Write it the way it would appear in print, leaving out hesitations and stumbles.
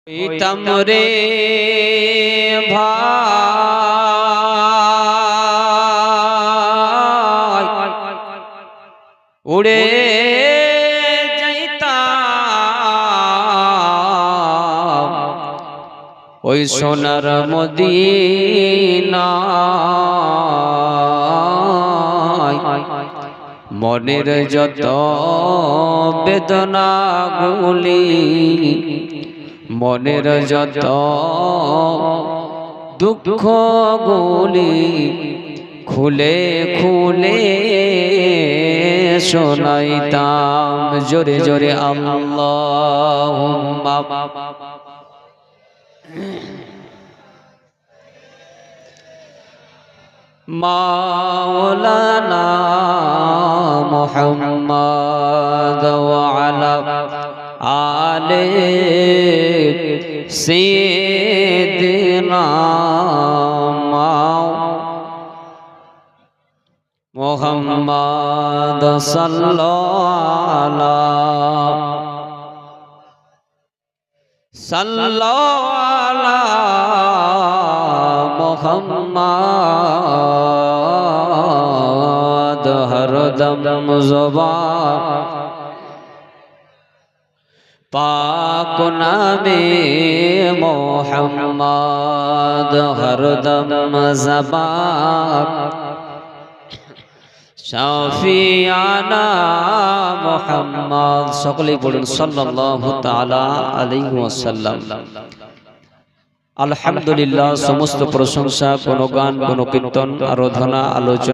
হইতাম রে ভাই উড়ে যাইতাম ওই সোনার মদিনা মনের যত বেদনা গুলি মনের যত দুঃখ গুলি খুলে খুলে শোনাইতাম জোরে জোরে আল্লাহুম্মা মাওলানা মুহাম্মদ ওয়া আলা আলে সাইয়্যিদিনা মুহাম্মদ সাল্লাল্লাহু আলা মুহাম্মদ হরদম জবান পাক নামে মুহাম্মদ হরদম জবান শাফিয়ানা মুহাম্মদ সকলেই বলুন সাল্লাল্লাহু তাআলা আলাইহি ওয়াসাল্লাম। আলহামদুলিল্লাহ, সমস্ত প্রশংসা, গুণগান, গুণকীর্তন, আরাধনা, আলোচনা